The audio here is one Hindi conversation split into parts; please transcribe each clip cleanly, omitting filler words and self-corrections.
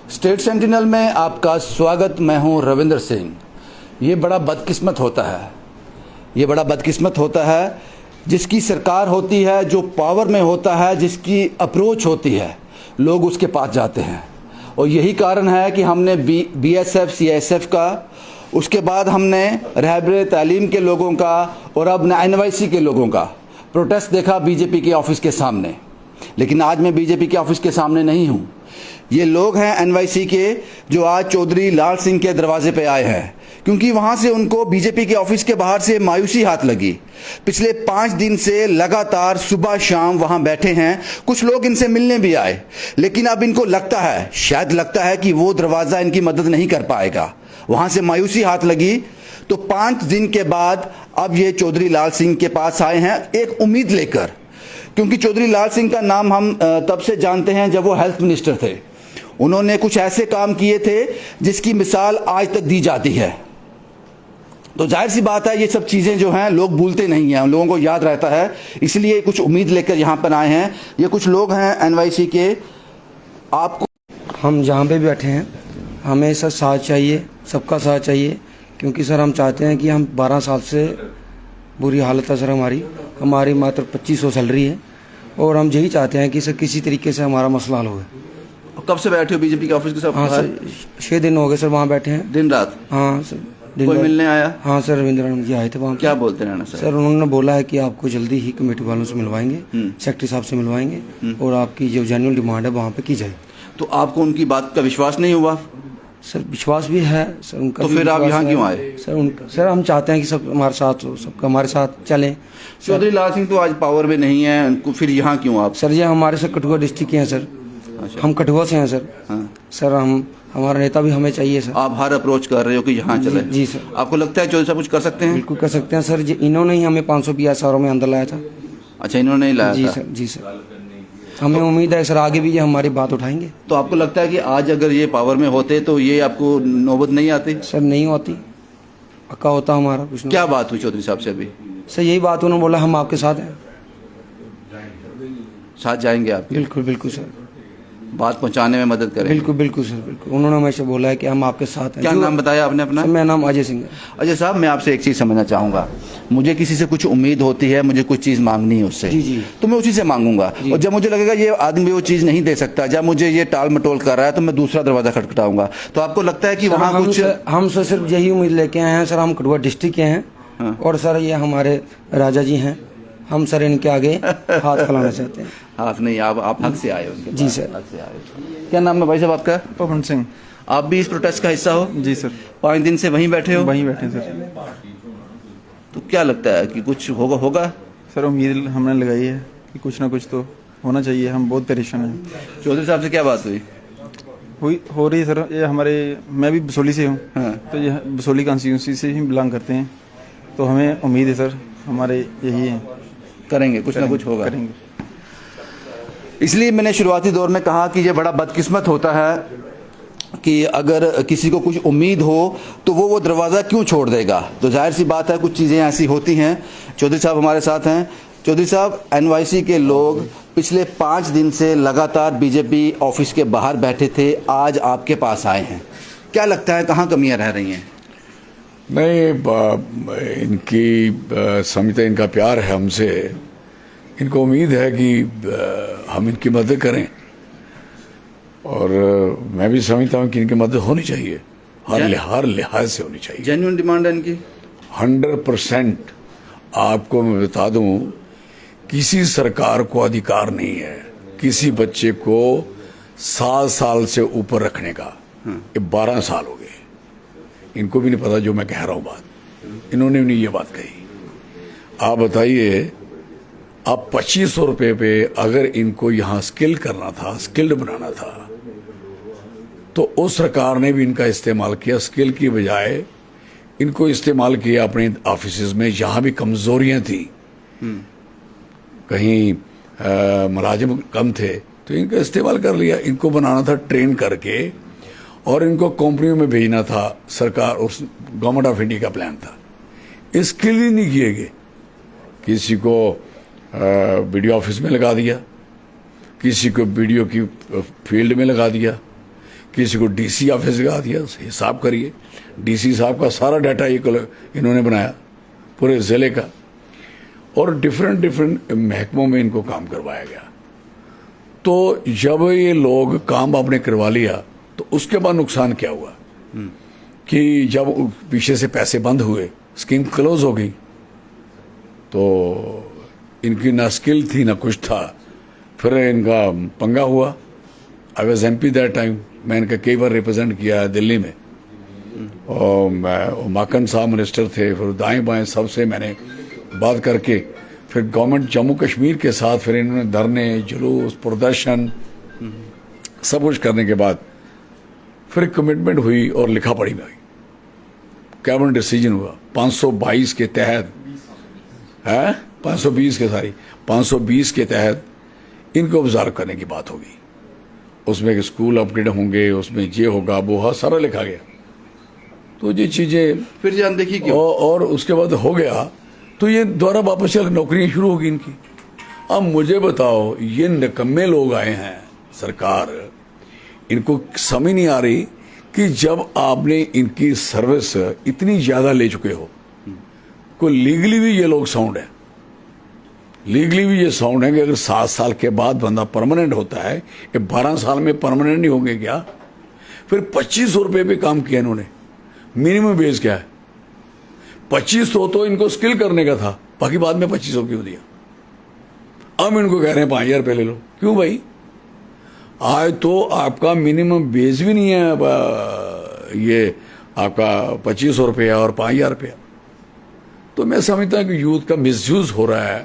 स्टेट सेंटिनल में आपका स्वागत। मैं हूं रविंद्र सिंह। ये बड़ा बदकिस्मत होता है जिसकी सरकार होती है, जो पावर में होता है, जिसकी अप्रोच होती है, लोग उसके पास जाते हैं। और यही कारण है कि हमने BSF CSF का, उसके बाद हमने रहबर तालीम के लोगों का और अब NYC के लोगों का प्रोटेस्ट देखा बीजेपी के ऑफिस के सामने। लेकिन आज मैं बीजेपी के ऑफिस के सामने नहीं हूँ। ये लोग हैं NYC के, जो आज चौधरी लाल सिंह के दरवाजे पे आए हैं, क्योंकि वहाँ से उनको बीजेपी के ऑफिस के बाहर से मायूसी हाथ लगी। पिछले 5 दिन से लगातार सुबह शाम वहाँ बैठे हैं। कुछ लोग इनसे मिलने भी आए, लेकिन अब इनको शायद लगता है कि वो दरवाज़ा इनकी मदद नहीं कर पाएगा। वहाँ से मायूसी हाथ लगी, तो 5 दिन के बाद अब ये चौधरी लाल सिंह के पास आए हैं एक उम्मीद लेकर। क्योंकि चौधरी लाल सिंह का नाम हम तब से जानते हैं जब वो हेल्थ मिनिस्टर थे। उन्होंने कुछ ऐसे काम किए थे जिसकी मिसाल आज तक दी जाती है। तो जाहिर सी बात है, ये सब चीज़ें जो हैं लोग भूलते नहीं हैं, उन लोगों को याद रहता है। इसलिए कुछ उम्मीद लेकर यहाँ पर आए हैं। ये कुछ लोग हैं NYC के। आपको हम जहाँ पे भी बैठे हैं, हमें सर साथ चाहिए, सबका साथ चाहिए। क्योंकि सर हम चाहते हैं कि हम 12 साल से बुरी हालत है सर हमारी मात्र 2500 सैलरी है, और हम यही चाहते हैं कि सर किसी तरीके से हमारा मसला हल हो। कब से बैठे हो बीजेपी के ऑफिस के साथ? हाँ सर, 6 दिन हो गए सर वहाँ बैठे हैं, दिन रात। हाँ सर। कोई मिलने आया? हाँ सर, रविंद्र जी आए थे वहाँ। क्या बोलते हैं सर? सर उन्होंने बोला है कि आपको जल्दी ही कमेटी वालों से मिलवाएंगे, सेक्रेटरी साहब से मिलवाएंगे, और आपकी जो जेन्युइन डिमांड है वहाँ पे की जाए। तो आपको उनकी बात का विश्वास नहीं हुआ? सर विश्वास भी है सर उनका। तो फिर आप यहाँ क्यों आए? सर हम चाहते हैं कि सब हमारे साथ हो, सबका हमारे साथ चलें। चौधरी लाल सिंह तो आज पावर में नहीं है, उनको फिर यहाँ क्यों आप? सर ये हमारे से कठुआ डिस्ट्रिक्ट के हैं सर। अच्छा। हम कठुआ से हैं सर। हाँ। सर हमारा नेता भी हमें चाहिए सर। आप हर अप्रोच कर रहे हो कि यहाँ चले? जी सर। आपको लगता है चौधरी साहब कुछ कर सकते हैं? बिल्कुल कर सकते हैं सर। इन्होंने ही हमें 500 PSR में अंदर लाया था। अच्छा, इन्होंने ही लाया था? जी सर, जी सर। हमें उम्मीद है सर आगे भी ये हमारी बात उठाएंगे। तो आपको लगता है कि आज अगर ये पावर में होते तो ये आपको नौबत नहीं आती? सर नहीं होती, पक्का होता हमारा कुछ। क्या बात हुई चौधरी साहब से अभी? सर यही बात, उन्होंने बोला हम आपके साथ हैं, साथ जाएंगे आप? बिल्कुल बिल्कुल सर, बात पहुंचाने में मदद करें? बिल्कुल बिल्कुल सर, बिल्कुल। उन्होंने हमेशा बोला है कि हम आपके साथ हैं। क्या नाम बताया आपने अपना? मेरा नाम अजय सिंह है। अजय साहब, मैं आपसे एक चीज़ समझना चाहूँगा। मुझे किसी से कुछ उम्मीद होती है, मुझे कुछ चीज़ मांगनी है उससे, जी। तो मैं उसी से मांगूंगा। और जब मुझे लगेगा ये आदमी वो चीज़ नहीं दे सकता, जब मुझे ये टाल मटोल कर रहा है, तो मैं दूसरा दरवाज़ा खटखटाऊंगा। तो आपको लगता है कि वहाँ कुछ? हम सर सिर्फ यही उम्मीद लेके आए हैं सर। हम कठुआ डिस्ट्रिक्ट के हैं, और सर ये हमारे राजा जी हैं। हम सर इनके आगे हाथ फैलाना चाहते हैं। हाथ नहीं, आप हक से आए हो? जी सर। हक से आए। क्या नाम है भाई साहब आपका? पवन सिंह। आप भी इस प्रोटेस्ट का हिस्सा हो? जी सर। 5 दिन से वहीं बैठे हो? वहीं बैठे सर। तो क्या लगता है कि कुछ होगा? सर उम्मीद हमने लगाई है कि कुछ ना कुछ तो होना चाहिए। हम बहुत परेशान हैं। चौधरी साहब से क्या बात हुई? हो रही है सर। ये मैं भी बसोली से हूँ। हाँ। तो ये बसोली कॉन्स्टिट्यूंसी से ही बिलोंग करते हैं। तो हमें उम्मीद है सर, हमारे यही है, करेंगे कुछ ना कुछ होगा। करेंगे। इसलिए मैंने शुरुआती दौर में कहा कि ये बड़ा बदकिस्मत होता है कि अगर किसी को कुछ उम्मीद हो तो वो दरवाज़ा क्यों छोड़ देगा। तो जाहिर सी बात है, कुछ चीज़ें ऐसी होती हैं। चौधरी साहब हमारे साथ हैं। चौधरी साहब, NYC के लोग पिछले 5 दिन से लगातार बीजेपी ऑफिस के बाहर बैठे थे, आज आपके पास आए हैं। क्या लगता है कहाँ कमियाँ रह रही हैं? नहीं, इनकी समझते, इनका प्यार है हमसे। इनको उम्मीद है कि हम इनकी मदद करें, और मैं भी समझता हूँ कि इनकी मदद होनी चाहिए, हर लिहाज से होनी चाहिए। जेन्युइन डिमांड है इनकी 100%। आपको मैं बता दूं, किसी सरकार को अधिकार नहीं है किसी बच्चे को 7 साल से ऊपर रखने का। ये 12 साल हो गए, इनको भी नहीं पता जो मैं कह रहा हूँ बात। इन्होंने भी नहीं ये बात कही। आप बताइए, आप 2500 रुपये पे अगर इनको यहाँ स्किल करना था, स्किल्ड बनाना था, तो उस सरकार ने भी इनका इस्तेमाल किया। स्किल की बजाय इनको इस्तेमाल किया अपने ऑफिस में, जहाँ भी कमजोरियाँ थी, कहीं मुलाजिम कम थे, तो इनका इस्तेमाल कर लिया। इनको बनाना था ट्रेन करके, और इनको कंपनियों में भेजना था। सरकार, उस गवर्नमेंट ऑफ इंडिया का प्लान था। इसके लिए नहीं किए गए। किसी को वीडियो ऑफिस में लगा दिया, किसी को वीडियो की फील्ड में लगा दिया, किसी को डीसी ऑफिस लगा दिया, हिसाब करिए। डीसी साहब का सारा डाटा इन्होंने बनाया पूरे ज़िले का, और डिफरेंट महकमों में इनको काम करवाया गया। तो जब ये लोग काम आपने करवा लिया तो उसके बाद नुकसान क्या हुआ कि जब पीछे से पैसे बंद हुए, स्कीम क्लोज हो गई, तो इनकी ना स्किल थी ना कुछ था। फिर इनका पंगा हुआ। I was MP that time, मैं इनका कई बार रिप्रेजेंट किया है दिल्ली में, और माकन साहब मिनिस्टर थे। फिर दाएं बाएं सबसे मैंने बात करके फिर गवर्नमेंट जम्मू कश्मीर के साथ फिर इन्होंने धरने, जुलूस, प्रदर्शन सब कुछ करने के बाद फिर कमिटमेंट हुई और लिखा पढ़ी में हुई, कैबिनेट डिसीजन हुआ 522 के तहत है, 520 के तहत इनको ऑब्जर्व करने की बात होगी। उसमें स्कूल अपग्रेड होंगे, उसमें ये होगा वो होगा, सारा लिखा गया। तो ये चीजें फिर जान देखिए क्यों, और उसके बाद हो गया तो ये दोबारा वापस चल नौकरियां शुरू होगी इनकी। अब मुझे बताओ, ये निकम्मे लोग आए हैं सरकार, इनको समझ नहीं आ रही कि जब आपने इनकी सर्विस इतनी ज्यादा ले चुके हो, कोई लीगली भी ये लोग साउंड है, लीगली भी ये साउंड है कि अगर 7 साल के बाद बंदा परमानेंट होता है, ये 12 साल में परमानेंट नहीं होंगे क्या? फिर 2500 रुपये पे काम किया इन्होंने। मिनिमम वेज क्या है? 2500 तो इनको स्किल करने का था, बाकी बाद में 2500 क्यों दिया? अब इनको कह रहे हैं 5000 रुपये ले लो। क्यों भाई? आज तो आपका मिनिमम वेज भी नहीं है, ये आपका 2500 रुपया और 5000 रुपया। तो मैं समझता हूं कि यूथ का मिसयूज हो रहा है।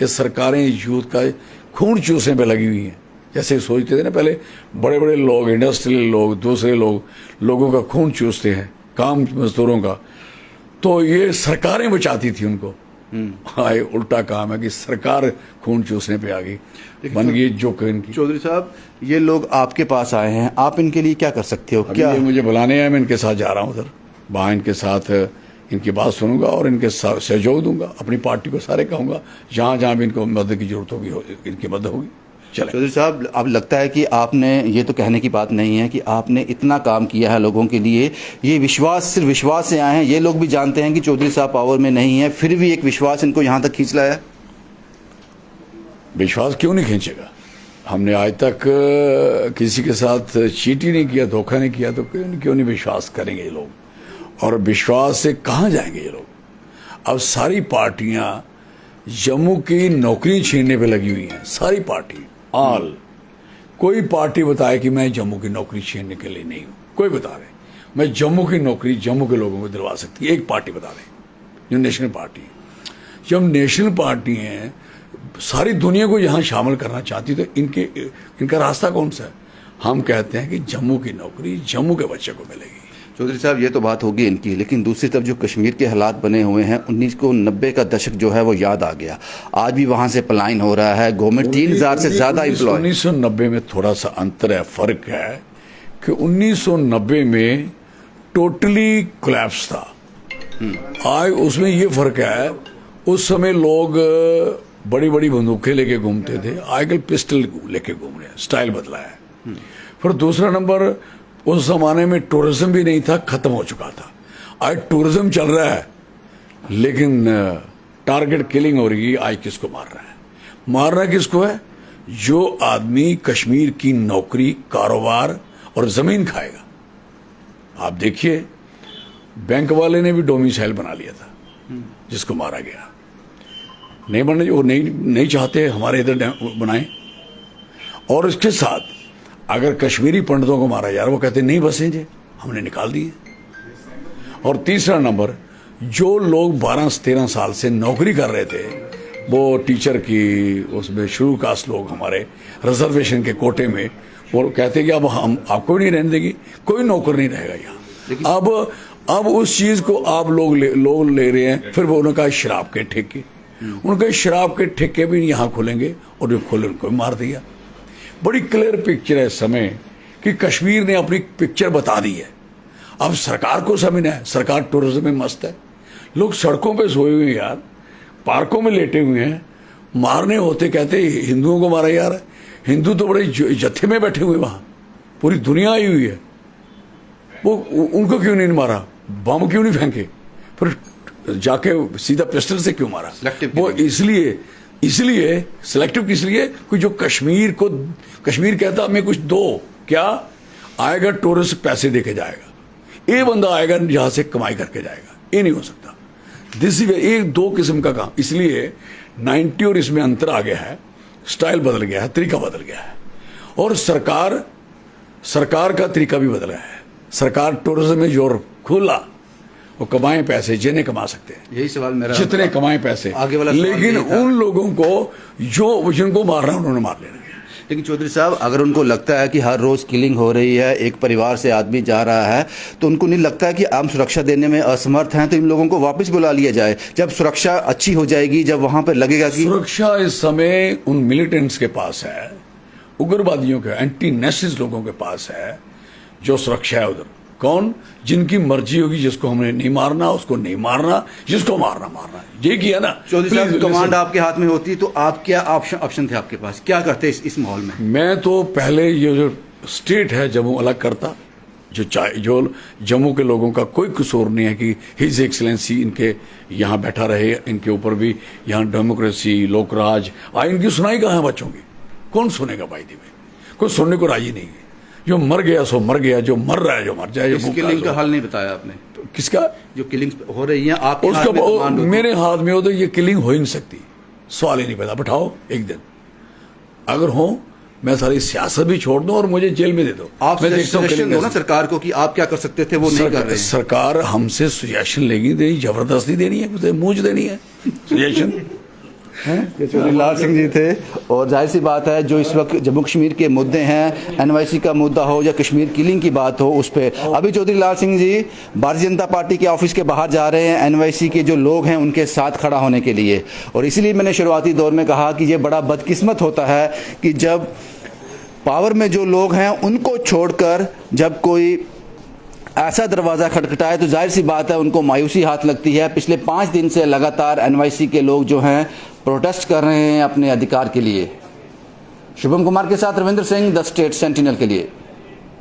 ये सरकारें यूथ का खून चूसने पे लगी हुई हैं। जैसे सोचते थे ना पहले, बड़े बड़े लोग, इंडस्ट्रियल लोग, दूसरे लोगों का खून चूसते हैं, काम मजदूरों का, तो ये सरकारें बचाती थी उनको। हाँ, ये उल्टा काम है कि सरकार खून चूसने पे आ गई, बन गई जो इनकी। चौधरी साहब, ये लोग आपके पास आए हैं, आप इनके लिए क्या कर सकते हो? क्या ये मुझे बुलाने आए, मैं इनके साथ जा रहा हूँ उधर, वहाँ इनके साथ इनकी बात सुनूंगा और इनके सहयोग दूंगा। अपनी पार्टी को सारे कहूंगा, जहाँ जहाँ भी इनको मदद की जरूरत होगी इनकी मदद होगी। चले चौधरी साहब, अब लगता है कि आपने, ये तो कहने की बात नहीं है कि आपने इतना काम किया है लोगों के लिए, ये विश्वास सिर्फ विश्वास से आए हैं। ये लोग भी जानते हैं कि चौधरी साहब पावर में नहीं है, फिर भी एक विश्वास इनको यहाँ तक खींच लाया। विश्वास क्यों नहीं खींचेगा? हमने आज तक किसी के साथ चीट ही नहीं किया, धोखा नहीं किया, तो क्यों नहीं विश्वास करेंगे ये लोग? और विश्वास से कहाँ जाएंगे ये लोग? अब सारी पार्टियां जम्मू की नौकरी छीनने पे लगी हुई हैं, सारी पार्टी, ऑल। कोई पार्टी बताए कि मैं जम्मू की नौकरी छीनने के लिए नहीं हूं, कोई बता रहे मैं जम्मू की नौकरी जम्मू के लोगों को दिलवा सकती है, एक पार्टी बता दें, जो नेशनल पार्टी है। जब नेशनल पार्टी है सारी दुनिया को यहां शामिल करना चाहती, तो इनका रास्ता कौन सा है? हम कहते हैं कि जम्मू की नौकरी जम्मू के बच्चे को मिलेगी। चौधरी साहब, ये तो बात होगी इनकी, लेकिन दूसरी तरफ जो कश्मीर के हालात बने हुए हैं, 1990 का दशक जो है वो याद आ गया। आज भी वहां से पलायन हो रहा है। गवर्नमेंट 3000 से ज्यादा एम्प्लॉय। 1990 में थोड़ा सा अंतर है, फर्क है कि 1990 में टोटली कोलैप्स था। आज उसमें ये फर्क है, उस समय लोग बड़ी बड़ी बंदूकें लेके घूमते थे, आजकल पिस्टल लेके घूम रहे हैं, स्टाइल बदला है। फिर दूसरा नंबर, उस जमाने में टूरिज्म भी नहीं था, खत्म हो चुका था। आज टूरिज्म चल रहा है, लेकिन टारगेट किलिंग हो रही है। आज किसको मार रहा है? मारना किसको है? जो आदमी कश्मीर की नौकरी, कारोबार और जमीन खाएगा। आप देखिए, बैंक वाले ने भी डोमिसाइल बना लिया था, जिसको मारा गया। नहीं बनने, वो नहीं चाहते हमारे इधर बनाए। और इसके साथ अगर कश्मीरी पंडितों को मारा जा रहा, वो कहते नहीं बसेंगे, हमने निकाल दिए। और तीसरा नंबर, जो लोग 12-13 साल से नौकरी कर रहे थे, वो टीचर की, उसमें शेड्यूल कास्ट लोग हमारे रिजर्वेशन के कोटे में, वो कहते कि अब हम आपको नहीं रहने देगी, कोई नौकर नहीं रहेगा यहाँ। अब उस चीज को आप लोग ले रहे हैं। फिर वो उनका शराब के ठेके, उनके शराब के ठेके भी यहाँ खुलेंगे, और जो खुले उनको मार दिया। बड़ी क्लियर पिक्चर है इस समय कि कश्मीर ने अपनी पिक्चर बता दी है। अब सरकार को समझना है, सरकार टूरिज्म में मस्त है। लोग सड़कों पे सोए हुए हैं यार, पार्कों में लेटे हुए हैं, मारने होते कहते हिंदुओं को मारा जा रहा है। हिंदू तो बड़े जत्थे में बैठे हुए, वहां पूरी दुनिया आई हुई है। वो उनको क्यों नहीं मारा, बम क्यों नहीं फेंके, फिर जाके सीधा पिस्टल से क्यों मारा? वो इसलिए सिलेक्टिव किस लिए, कोई जो कश्मीर कहता हमें कुछ दो, क्या आएगा टूरिस्ट पैसे देके जाएगा, ये बंदा आएगा यहां से कमाई करके जाएगा, ये नहीं हो सकता। दिस इज एक दो किस्म का काम। इसलिए 90 और इसमें अंतर आ गया है, स्टाइल बदल गया है, तरीका बदल गया है, और सरकार का तरीका भी बदला है। सरकार टूरिज्म में जोर खोला, वो कमाए पैसे जिन्हें कमा सकते हैं, यही सवाल मेरा, जितने कमाए पैसे आगे वाला, लेकिन उन लोगों को जो जिनको मारना उन्होंने मार लेना। लेकिन चौधरी साहब, अगर उनको लगता है कि हर रोज़ किलिंग हो रही है, एक परिवार से आदमी जा रहा है, तो उनको नहीं लगता है कि आम सुरक्षा देने में असमर्थ हैं, तो इन लोगों को वापस बुला लिया जाए। जब सुरक्षा अच्छी हो जाएगी, जब वहां पर लगेगा कि सुरक्षा इस समय उन मिलिटेंट्स के पास है, उग्रवादियों के, एंटी नेशनलिस्ट लोगों के पास है जो सुरक्षा है उधर। कौन? जिनकी मर्जी होगी, जिसको हमने नहीं मारना उसको नहीं मारना, जिसको मारना मारना, ये किया ना। चौधरी साहब, कमांड आपके हाथ में होती तो आप क्या ऑप्शन थे आपके पास, क्या करते इस माहौल में? मैं तो पहले ये जो स्टेट है जम्मू अलग करता, जो जम्मू के लोगों का कोई कसूर नहीं है कि हिज एक्सीलेंसी इनके यहाँ बैठा रहे, इनके ऊपर भी यहाँ डेमोक्रेसी, लोकराज, इनकी सुनाई कहाँ है बच्चों की? कौन सुनेगा बाईदी में? कोई सुनने को राजी नहीं है। जो मर गया सो मर गया, जो मर रहा है जो मर जाए। इस किलिंग का हल नहीं बताया आपने? तो किसका? जो किलिंग हो रही है आपके हाथ में, उसका मेरे हाथ में हो तो ये किलिंग हो ही नहीं सकती, सवाल ही नहीं पैदा। बैठाओ एक दिन, अगर हो मैं सारी सियासत भी छोड़ दूं और मुझे जेल में दे दो। आप सजेशन दो ना सरकार को कि आप क्या कर सकते थे, वो नहीं कर रहे हैं। सरकार हमसे सजेशन लेगी, देनी जबरदस्ती देनी है, मूंछ देनी है सजेशन। ये चौधरी लाल सिंह जी थे। और जाहिर सी बात है, जो इस वक्त जम्मू कश्मीर के मुद्दे हैं, एनवाईसी का मुद्दा हो या कश्मीर किलिंग की बात हो, उस पर अभी चौधरी लाल सिंह जी भारतीय जनता पार्टी के ऑफिस के बाहर जा रहे हैं एनवाईसी के जो लोग हैं उनके साथ खड़ा होने के लिए। और इसीलिए मैंने शुरुआती दौर में कहा कि ये बड़ा बदकिस्मत होता है कि जब पावर में जो लोग हैं उनको छोड़कर जब कोई ऐसा दरवाज़ा खटखटाए तो जाहिर सी बात है उनको मायूसी हाथ लगती है। पिछले 5 दिन से लगातार एनवाईसी के लोग जो हैं प्रोटेस्ट कर रहे हैं अपने अधिकार के लिए। शुभम कुमार के साथ Ravindra Singh, the state sentinel के लिए।